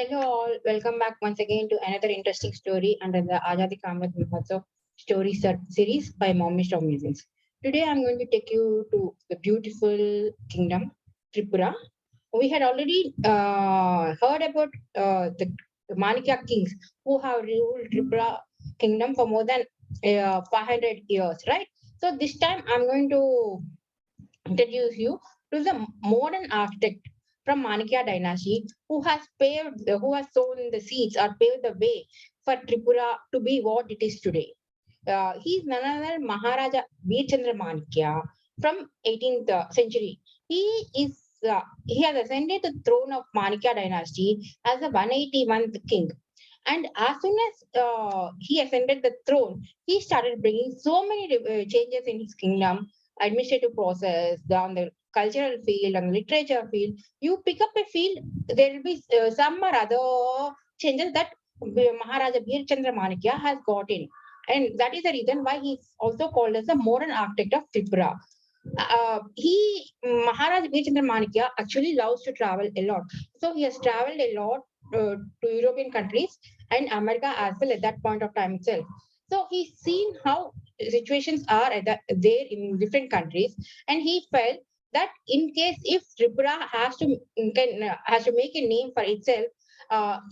Hello all, welcome back once again to another interesting story under the Azadi Kamrat Mahotsav story series by Momish of Musings. Today I'm going to take you to the beautiful kingdom, Tripura. We had already heard about the Manikya kings who have ruled Tripura kingdom for more than 500 years, right? So this time I'm going to introduce you to the modern architect from Manikya dynasty who has sown the seeds or paved the way for Tripura to be what it is today. He is none other Maharaja Bir Chandra Manikya from 18th century. He is he has ascended the throne of Manikya dynasty as the 181st king. And as soon as he ascended the throne, he started bringing so many changes in his kingdom, administrative process, on the cultural field, on the literature field. You pick up a field, there will be some or other changes that Maharaja Bir Chandra Manikya has got in. And that is the reason why he's also called as the modern architect of Tripura. Maharaj Bir Chandra Manikya actually loves to travel a lot. So he has traveled a lot to European countries and America as well at that point of time itself. So he's seen how situations are there in different countries, and he felt that in case if Tripura has to make a name for itself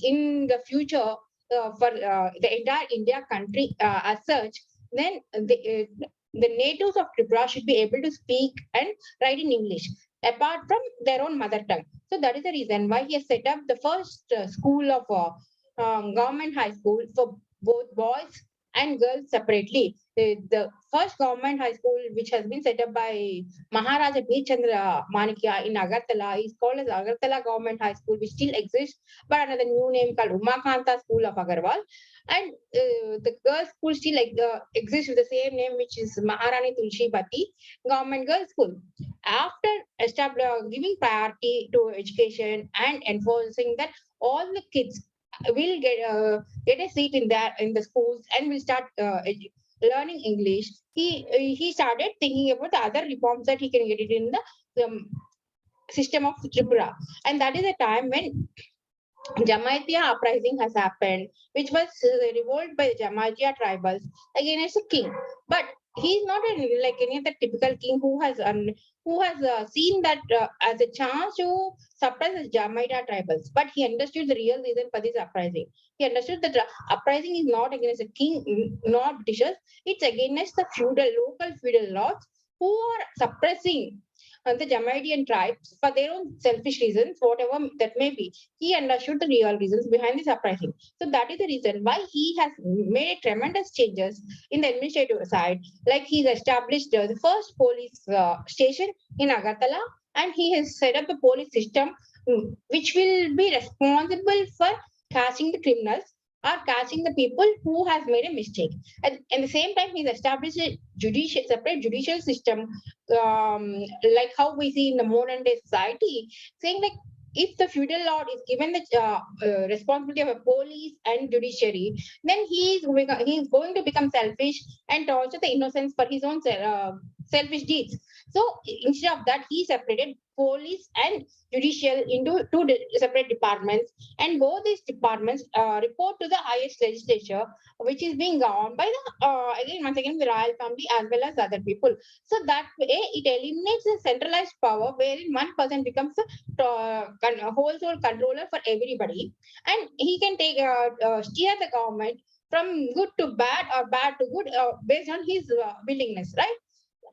in the future for the entire India country as such, then the natives of Tripura should be able to speak and write in English apart from their own mother tongue. So that is the reason why he has set up the first school of government high school for both boys and girls separately. The first government high school which has been set up by Maharaja Bir Chandra Manikya in Agartala is called as Agartala Government High School, which still exists, but another new name called Umakanta School of Agarwal. And the girls' school still exists with the same name, which is Maharani Tulsi Bati Government Girls' School. After giving priority to education and enforcing that all the kids will get a seat in the schools and will start learning English. He started thinking about the other reforms that he can get it in the system of Tripura, and that is a time when Jamaitia uprising has happened, which was revolt by the Jamaitia tribals against a king. But he's not like any other typical king who has seen that as a chance to suppress the Jamaitia tribals. But he understood the real reason for this uprising. He understood that the uprising is not against a king, nor Britishers. It's against the local feudal lords who are suppressing the Jamaitan tribes for their own selfish reasons, whatever that may be. He understood the real reasons behind this uprising. So that is the reason why he has made tremendous changes in the administrative side. Like he's established the first police station in Agartala, and he has set up a police system which will be responsible for catching the criminals or catching the people who has made a mistake. At the same time, he's established a separate judicial system, like how we see in the modern day society, saying like if the feudal lord is given the responsibility of a police and judiciary, then he is going to become selfish and torture the innocents for his own selfish deeds. So instead of that, he separated police and judicial into two separate departments, and both these departments report to the highest legislature, which is being governed by the again once again the royal family as well as other people. So that way, it eliminates the centralized power wherein one person becomes a wholesale controller for everybody, and he can take steer the government from good to bad or bad to good based on his willingness, right?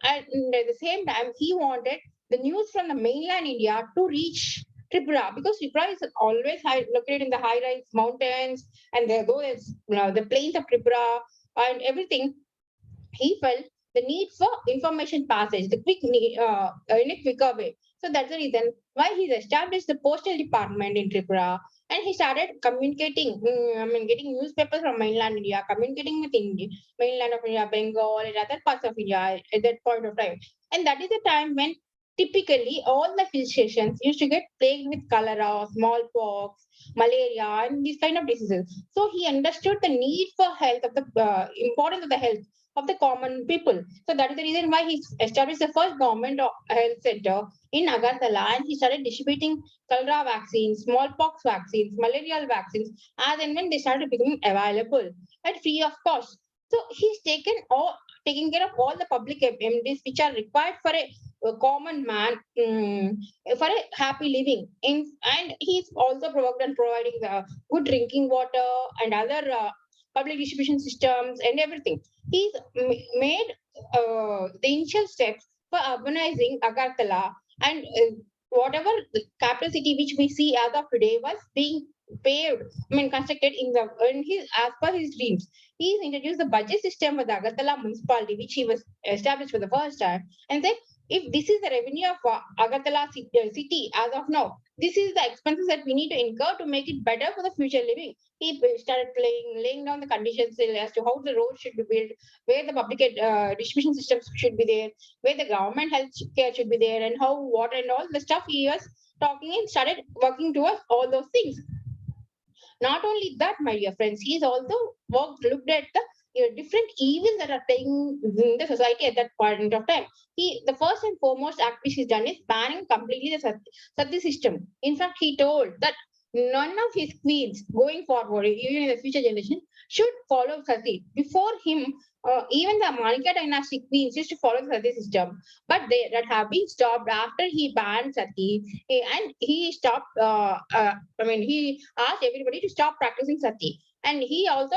And at the same time, he wanted the news from the mainland India to reach Tripura, because Tripura is always located in the high-rise mountains and the plains of Tripura and everything. He felt the need for information passage, the in a quicker way. So that's the reason why he's established the postal department in Tripura, and he started communicating. Getting newspapers from mainland India, communicating with India, mainland of India, Bengal, and other parts of India at that point of time. And that is the time when typically all the hill stations used to get plagued with cholera, smallpox, malaria, and these kind of diseases. So he understood the need for health of the importance of the health of the common people. So that is the reason why he established the first government health center in Agartala, and he started distributing cholera vaccines, smallpox vaccines, malarial vaccines, as and when they started becoming available at free of cost. So he's taking care of all the public amenities which are required for a common man, for a happy living. And he's also providing the good drinking water and other public distribution systems and everything. He's made the initial steps for urbanizing Agartala, and whatever the capital city which we see as of today was being paved, constructed in his as per his dreams. He's introduced the budget system with the Agartala municipality, which he was established for the first time, and said, if this is the revenue of Agartala city as of now, this is the expenses that we need to incur to make it better for the future living. He started laying down the conditions as to how the road should be built, where the public distribution systems should be there, where the government health care should be there, and how water and all the stuff he was talking and started working towards all those things. Not only that, my dear friends, he's also looked at the different evils that are taking in the society at that point of time. The first and foremost act which he's done is banning completely the sati system. In fact, he told that none of his queens going forward, even in the future generation, should follow sati. Before him, even the Manikya dynasty queens used to follow the sati system, but that have been stopped after he banned sati, and he stopped. He asked everybody to stop practicing sati, and he also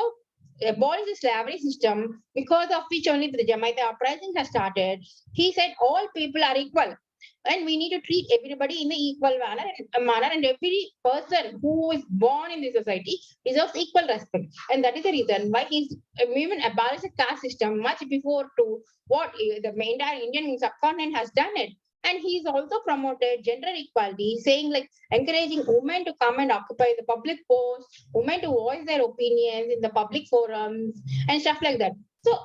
abolished the slavery system, because of which only the Jamaica uprising has started. He said all people are equal, and we need to treat everybody in the equal manner, and every person who is born in this society deserves equal respect. And that is the reason why he's even abolished the caste system much before to what the entire Indian subcontinent has done it. And he's also promoted gender equality, saying like encouraging women to come and occupy the public posts, women to voice their opinions in the public forums and stuff like that. So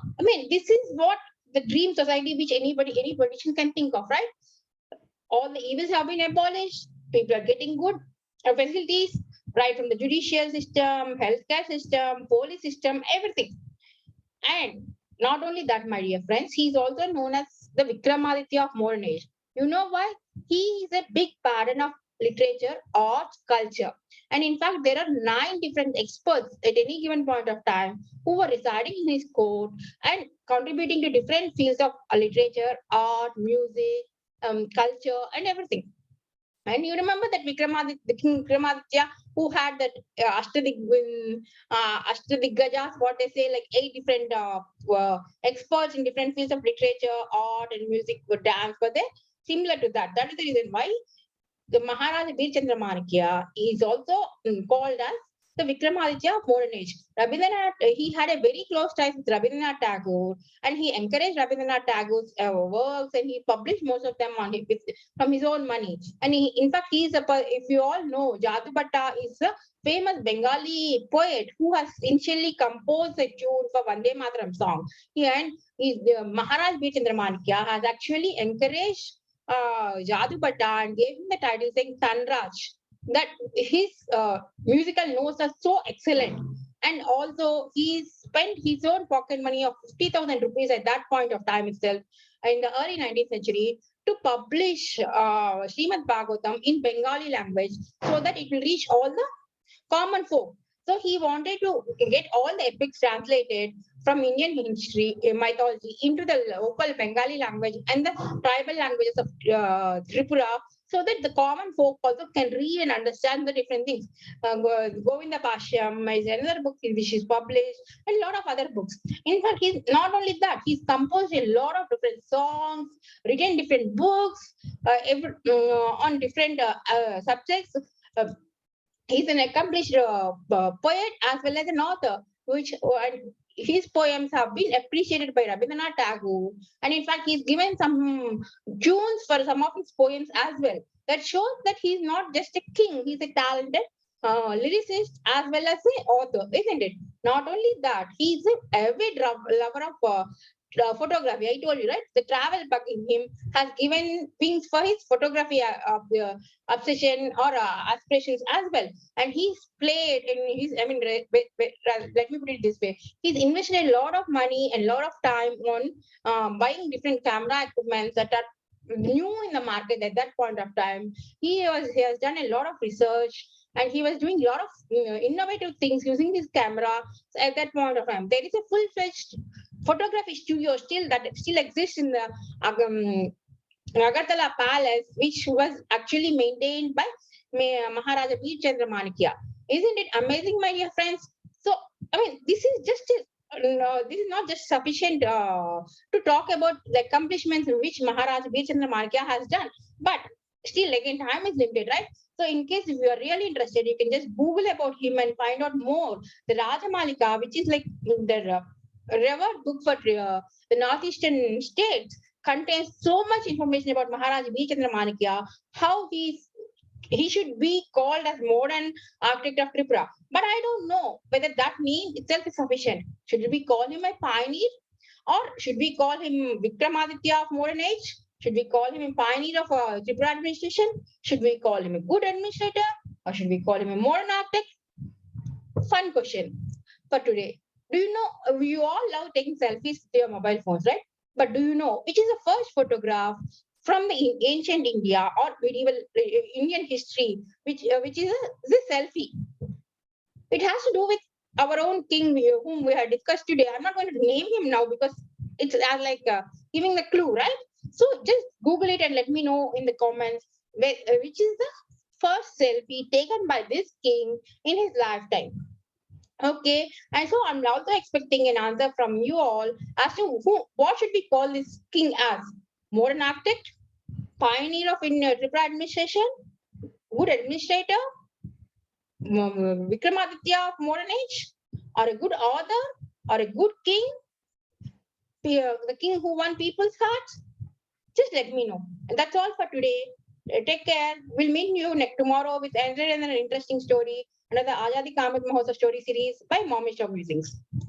this is what the dream society which any politician can think of, right? All the evils have been abolished. People are getting good facilities, right from the judicial system, healthcare system, police system, everything. And not only that, my dear friends, he's also known as the Vikramaditya of modern age. You know why? He is a big pattern of literature, art, culture. And in fact, there are 9 different experts at any given point of time who were residing in his court and contributing to different fields of literature, art, music, culture, and everything. And you remember that the King Vikramaditya, who had that Ashtadiggajas, what they say, like 8 different experts in different fields of literature, art, and music, dance, were there? Similar to that. That is the reason why the Maharaja Bir Chandra Manikya is also called as the Vikramaditya of modern age. Rabindranath, he had a very close ties with Rabindranath Tagore, and he encouraged Rabindranath Tagore's works, and he published most of them from his own money. And in fact, if you all know, Jadu Bhatta is a famous Bengali poet who has initially composed a tune for Vande Mataram song. And Maharaj Bir Chandra Manikya has actually encouraged Jadu Bhatta and gave him the title saying Tanraj, that his musical notes are so excellent. And also, he spent his own pocket money of 50,000 rupees at that point of time itself in the early 19th century to publish Srimad Bhagavatam in Bengali language so that it will reach all the common folk. So he wanted to get all the epics translated from Indian history, mythology into the local Bengali language and the tribal languages of Tripura, so that the common folk also can read and understand the different things. Govinda Pashyam is another book which is published, and a lot of other books. In fact, he's not only that, he's composed a lot of different songs, written different books on different subjects. Uh, he's an accomplished poet as well as an author, and his poems have been appreciated by Rabindranath Tagore. And in fact, he's given some tunes for some of his poems as well. That shows that he's not just a king, he's a talented lyricist as well as an author, isn't it? Not only that, he's an avid lover of photography. I told you, right? The travel bug in him has given wings for his photography obsession or aspirations as well. And he's played in his, I mean, let me put it this way. He's invested a lot of money and a lot of time on buying different camera equipments that are new in the market at that point of time. He has done a lot of research, and he was doing a lot of innovative things using this camera at that point of time. There is a full-fledged photography studio still that still exists in the Agartala Palace, which was actually maintained by Maharaja Bir Chandra Manikya. Isn't it amazing, my dear friends? So, I mean, this is just no, this is not just sufficient to talk about the accomplishments which Maharaja Bir Chandra Manikya has done, but still, again, time is limited, right? So, in case if you are really interested, you can just Google about him and find out more. The Rajamalika, which is like the revered book for the northeastern states, contains so much information about Maharaja Bir Chandra Manikya, how he should be called as modern architect of Tripura. But I don't know whether that name itself is sufficient. Should we call him a pioneer? Or should we call him Vikramaditya of modern age? Should we call him a pioneer of Tripura administration? Should we call him a good administrator? Or should we call him a modern architect? Fun question for today. Do you know, you all love taking selfies with your mobile phones, right? But do you know which is the first photograph from the ancient India or medieval Indian history, which is the selfie? It has to do with our own king whom we have discussed today. I'm not going to name him now because it's like giving the clue, right? So just Google it and let me know in the comments which is the first selfie taken by this king in his lifetime. Okay, and so I'm also expecting an answer from you all as to what should we call this king as? Modern architect, pioneer of Tripura administration, good administrator, Vikramaditya of modern age, or a good author, or a good king, the king who won people's hearts? Just let me know. And that's all for today. Take care. We'll meet you next tomorrow with another interesting story, another Ajadi Kamit Mahotsav story series by Momish of Musings.